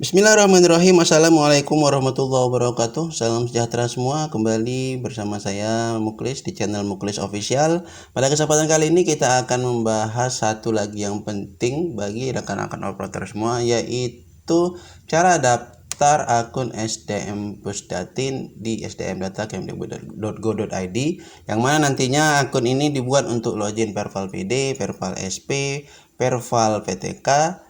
Bismillahirrahmanirrahim. Assalamualaikum warahmatullahi wabarakatuh. Salam sejahtera semua. Kembali bersama saya Muklis di channel Muklis Official. Pada kesempatan kali ini kita akan membahas satu lagi yang penting bagi rekan-rekan operator semua, yaitu cara daftar akun SDM Pusdatin di sdmdata.kemdikbud.go.id, yang mana nantinya akun ini dibuat untuk login Perval PD, Perval SP, Perval PTK,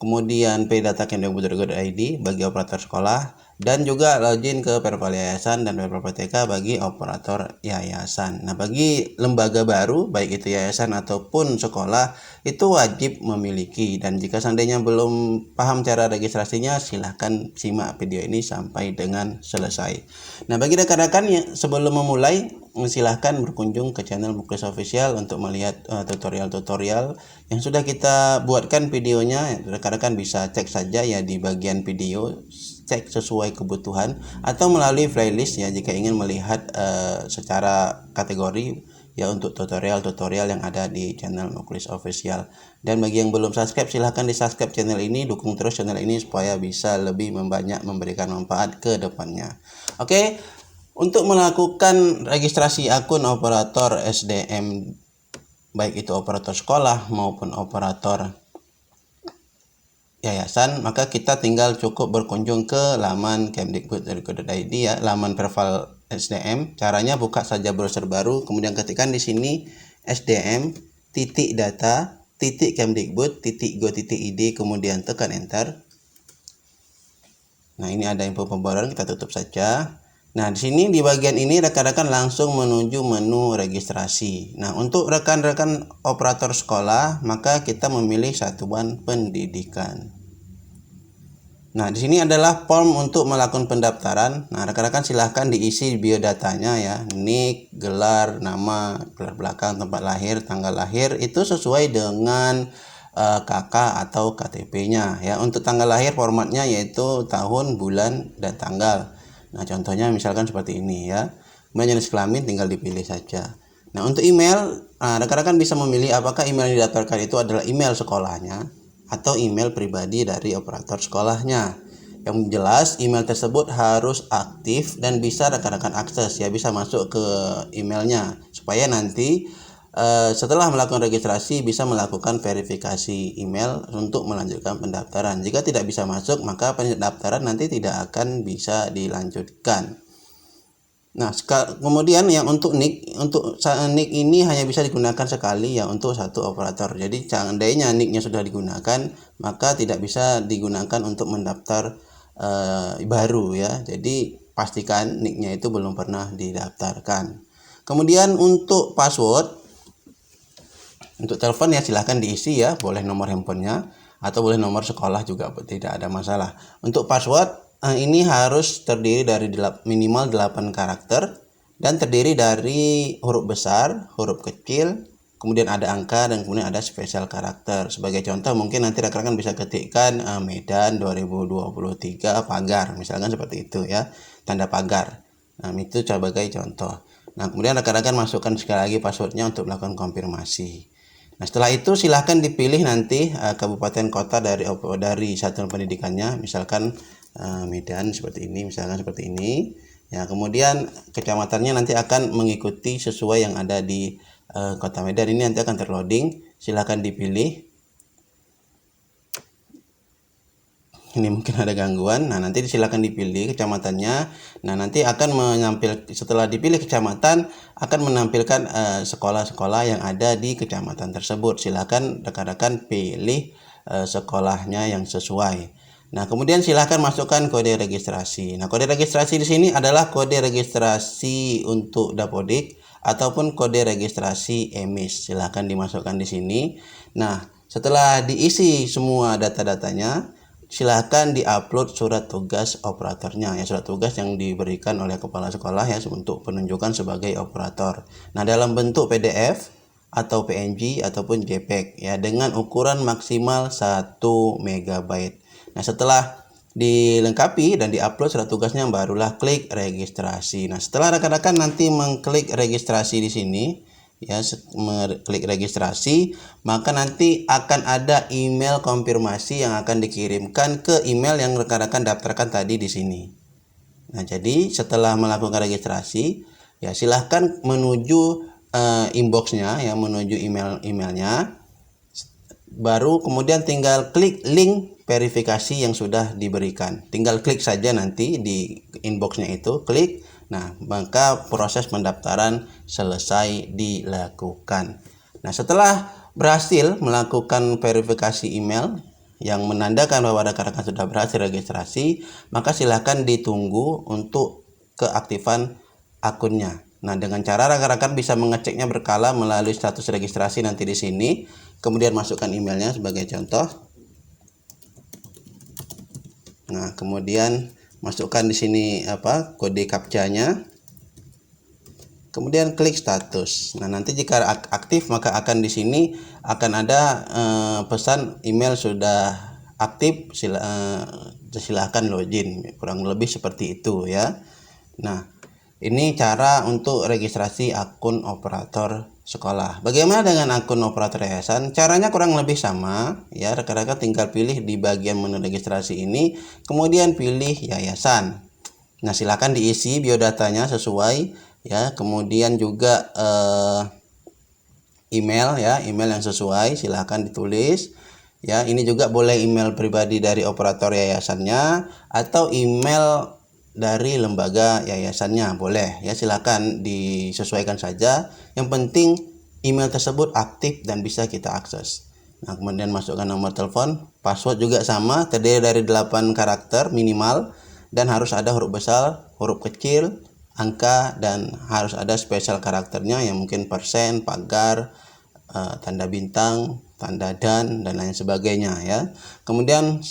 kemudian Pdata Kemdikbud.go.id bagi operator sekolah, dan juga login ke Perval Yayasan dan Perval PTK bagi operator yayasan. Nah, bagi lembaga baru, baik itu yayasan ataupun sekolah, itu wajib memiliki. Dan jika seandainya belum paham cara registrasinya, silahkan simak video ini sampai dengan selesai. Nah, bagi rekan-rekan yang sebelum memulai, silahkan berkunjung ke channel Muklis Official untuk melihat tutorial-tutorial yang sudah kita buatkan videonya. Rekan-rekan bisa cek saja ya di bagian video, cek sesuai kebutuhan, atau melalui playlist ya jika ingin melihat secara kategori ya untuk tutorial-tutorial yang ada di channel Muklis Official. Dan bagi yang belum subscribe, silahkan di subscribe channel ini, dukung terus channel ini supaya bisa lebih banyak memberikan manfaat ke depannya. Oke, untuk melakukan registrasi akun operator SDM, baik itu operator sekolah maupun operator yayasan, maka kita tinggal cukup berkunjung ke laman kemdikbud.go.id ya, laman Perval SDM. Caranya buka saja browser baru, kemudian ketikkan di sini sdm.data.kemdikbud.go.id, kemudian tekan enter. Nah, ini ada info pembaruan, kita tutup saja. Nah, di sini di bagian ini rekan-rekan langsung menuju menu registrasi. Nah, untuk rekan-rekan operator sekolah, maka kita memilih satuan pendidikan. Nah, di sini adalah form untuk melakukan pendaftaran. Nah, rekan-rekan silahkan diisi biodatanya ya, nik, gelar, nama, gelar belakang, tempat lahir, tanggal lahir, itu sesuai dengan KK atau KTP-nya ya. Untuk tanggal lahir formatnya yaitu tahun, bulan, dan tanggal. Nah, contohnya misalkan seperti ini ya. Kemudian jenis kelamin tinggal dipilih saja. Nah, untuk email, rekan-rekan bisa memilih apakah email yang didaftarkan itu adalah email sekolahnya atau email pribadi dari operator sekolahnya. Yang jelas email tersebut harus aktif dan bisa rekan-rekan akses ya, bisa masuk ke emailnya supaya nanti setelah melakukan registrasi bisa melakukan verifikasi email untuk melanjutkan pendaftaran. Jika tidak bisa masuk, maka pendaftaran nanti tidak akan bisa dilanjutkan. Nah, kemudian yang untuk nik ini hanya bisa digunakan sekali ya untuk satu operator. Jadi seandainya niknya sudah digunakan, maka tidak bisa digunakan untuk mendaftar baru ya. Jadi pastikan niknya itu belum pernah didaftarkan. Kemudian untuk password, untuk telepon ya silahkan diisi ya, boleh nomor handphonenya atau boleh nomor sekolah juga, tidak ada masalah. Untuk password ini harus terdiri dari minimal 8 karakter dan terdiri dari huruf besar, huruf kecil, kemudian ada angka, dan kemudian ada spesial karakter. Sebagai contoh mungkin nanti rekan-rekan bisa ketikkan Medan 2023 pagar, misalkan seperti itu ya, tanda pagar. Nah, itu sebagai contoh. Nah, kemudian rekan-rekan masukkan sekali lagi passwordnya untuk melakukan konfirmasi. Nah, setelah itu silahkan dipilih nanti kabupaten kota dari satuan pendidikannya, misalkan Medan seperti ini, misalkan seperti ini. Ya, kemudian kecamatannya nanti akan mengikuti sesuai yang ada di kota Medan. Ini nanti akan terloading, silahkan dipilih. Ini mungkin ada gangguan. Nah, nanti silakan dipilih kecamatannya. Nah, nanti akan setelah dipilih kecamatan akan menampilkan sekolah-sekolah yang ada di kecamatan tersebut. Silakan rekan-rekan pilih sekolahnya yang sesuai. Nah, kemudian silakan masukkan kode registrasi. Nah, kode registrasi di sini adalah kode registrasi untuk Dapodik ataupun kode registrasi EMIS. Silakan dimasukkan di sini. Nah, setelah diisi semua data-datanya, silahkan diupload surat tugas operatornya ya, surat tugas yang diberikan oleh kepala sekolah ya untuk penunjukan sebagai operator. Nah, dalam bentuk PDF atau PNG ataupun JPEG ya, dengan ukuran maksimal 1 MB. Nah, setelah dilengkapi dan diupload surat tugasnya, barulah klik registrasi. Nah, setelah rekan-rekan nanti mengklik registrasi di sini ya, klik registrasi, maka nanti akan ada email konfirmasi yang akan dikirimkan ke email yang rekan-rekan daftarkan tadi di sini. Nah, jadi setelah melakukan registrasi, ya silahkan menuju inboxnya, ya, menuju emailnya. Baru kemudian tinggal klik link verifikasi yang sudah diberikan. Tinggal klik saja nanti di inboxnya itu, klik. Nah, maka proses pendaftaran selesai dilakukan. Nah, setelah berhasil melakukan verifikasi email yang menandakan bahwa rekan-rekan sudah berhasil registrasi, maka silakan ditunggu untuk keaktifan akunnya. Nah, dengan cara rekan-rekan bisa mengeceknya berkala melalui status registrasi nanti di sini, kemudian masukkan emailnya sebagai contoh. Nah, kemudian masukkan di sini kode captcha-nya. Kemudian klik status. Nah, nanti jika aktif maka akan di sini akan ada pesan email sudah aktif, silahkan login. Kurang lebih seperti itu ya. Nah, ini cara untuk registrasi akun operator sekolah. Bagaimana dengan akun operator yayasan? Caranya kurang lebih sama ya. Rekan-rekan tinggal pilih di bagian menu registrasi ini, kemudian pilih yayasan. Nah, silakan diisi biodatanya sesuai ya. Kemudian juga email ya, email yang sesuai silakan ditulis. Ya, ini juga boleh email pribadi dari operator yayasannya atau email dari lembaga yayasannya, boleh ya, silakan disesuaikan saja. Yang penting email tersebut aktif dan bisa kita akses. Nah, kemudian masukkan nomor telepon, password juga sama, terdiri dari 8 karakter minimal dan harus ada huruf besar, huruf kecil, angka, dan harus ada spesial karakternya yang mungkin persen, pagar, tanda bintang, tanda dan lain sebagainya ya. Kemudian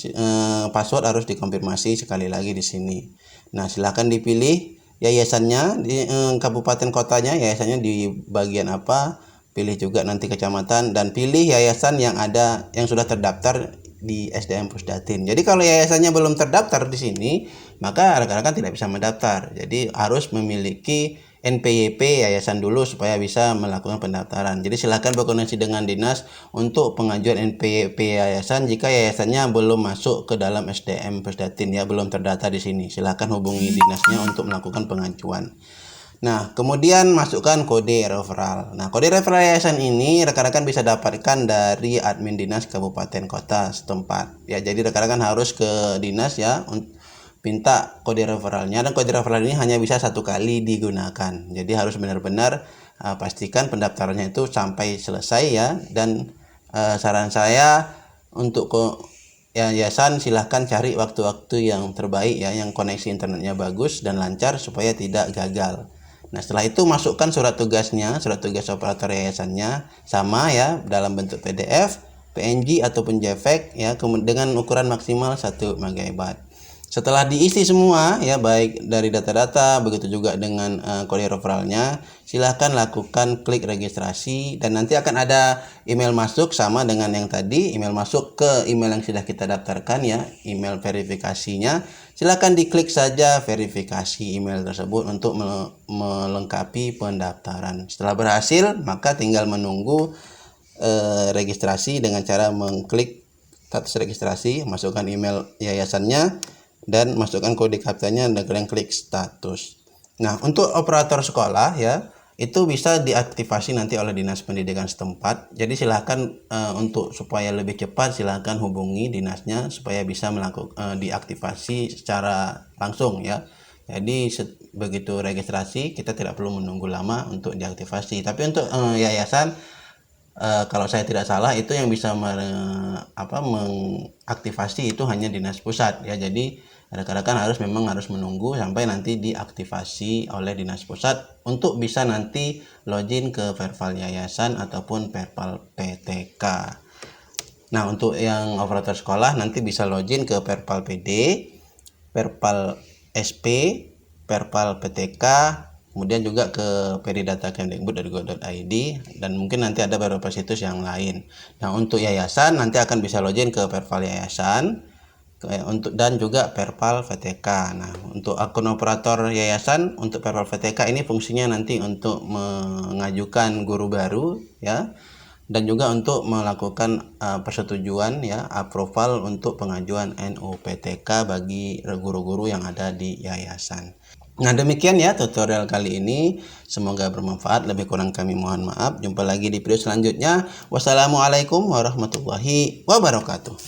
password harus dikonfirmasi sekali lagi di sini. Nah, silakan dipilih yayasannya di kabupaten kotanya, yayasannya di bagian apa, pilih juga nanti kecamatan dan pilih yayasan yang sudah terdaftar di SDM Pusdatin. Jadi kalau yayasannya belum terdaftar di sini, maka rekan-rekan tidak bisa mendaftar. Jadi harus memiliki NPWP yayasan dulu supaya bisa melakukan pendaftaran. Jadi silakan berkoordinasi dengan dinas untuk pengajuan NPWP yayasan jika yayasannya belum masuk ke dalam SDM Pusdatin ya, belum terdata di sini. Silakan hubungi dinasnya untuk melakukan pengajuan. Nah, kemudian masukkan kode referral. Nah, kode referral yayasan ini rekan-rekan bisa dapatkan dari admin dinas kabupaten kota setempat. Ya, jadi rekan-rekan harus ke dinas ya, minta kode referralnya, dan kode referral ini hanya bisa 1 kali digunakan. Jadi harus benar-benar pastikan pendaftarannya itu sampai selesai ya. Dan saran saya untuk yayasan silahkan cari waktu-waktu yang terbaik ya, yang koneksi internetnya bagus dan lancar supaya tidak gagal. Nah, setelah itu masukkan surat tugasnya, surat tugas operator yayasannya sama ya, dalam bentuk PDF, PNG ataupun JPEG ya, dengan ukuran maksimal 1 MB. Setelah diisi semua ya, baik dari data-data begitu juga dengan kode referralnya, silahkan lakukan klik registrasi dan nanti akan ada email masuk sama dengan yang tadi, email masuk ke email yang sudah kita daftarkan ya, email verifikasinya. Silahkan diklik saja verifikasi email tersebut untuk melengkapi pendaftaran. Setelah berhasil, maka tinggal menunggu registrasi dengan cara mengklik status registrasi, masukkan email yayasannya dan masukkan kode captcha-nya dan klik status. Nah, untuk operator sekolah ya, itu bisa diaktifasi nanti oleh dinas pendidikan setempat. Jadi silahkan untuk supaya lebih cepat silahkan hubungi dinasnya supaya bisa melakukan diaktifasi secara langsung ya. Jadi begitu registrasi kita tidak perlu menunggu lama untuk diaktifasi. Tapi untuk yayasan kalau saya tidak salah itu yang bisa mengaktifasi itu hanya dinas pusat ya. Jadi rekan-rekan memang harus menunggu sampai nanti diaktifasi oleh dinas pusat untuk bisa nanti login ke Perpal yayasan ataupun Perpal PTK. Nah, untuk yang operator sekolah nanti bisa login ke Perpal PD, Perpal SP, Perpal PTK, kemudian juga ke peridata.kemdikbud.go.id dan mungkin nanti ada beberapa situs yang lain. Nah, untuk yayasan nanti akan bisa login ke Perpal yayasan, untuk dan juga Perpal VTK. Nah, untuk akun operator yayasan untuk Perpal VTK ini fungsinya nanti untuk mengajukan guru baru ya, dan juga untuk melakukan persetujuan ya, approval untuk pengajuan NUPTK bagi guru-guru yang ada di yayasan. Nah, demikian ya tutorial kali ini, semoga bermanfaat. Lebih kurang kami mohon maaf. Jumpa lagi di video selanjutnya. Wassalamualaikum warahmatullahi wabarakatuh.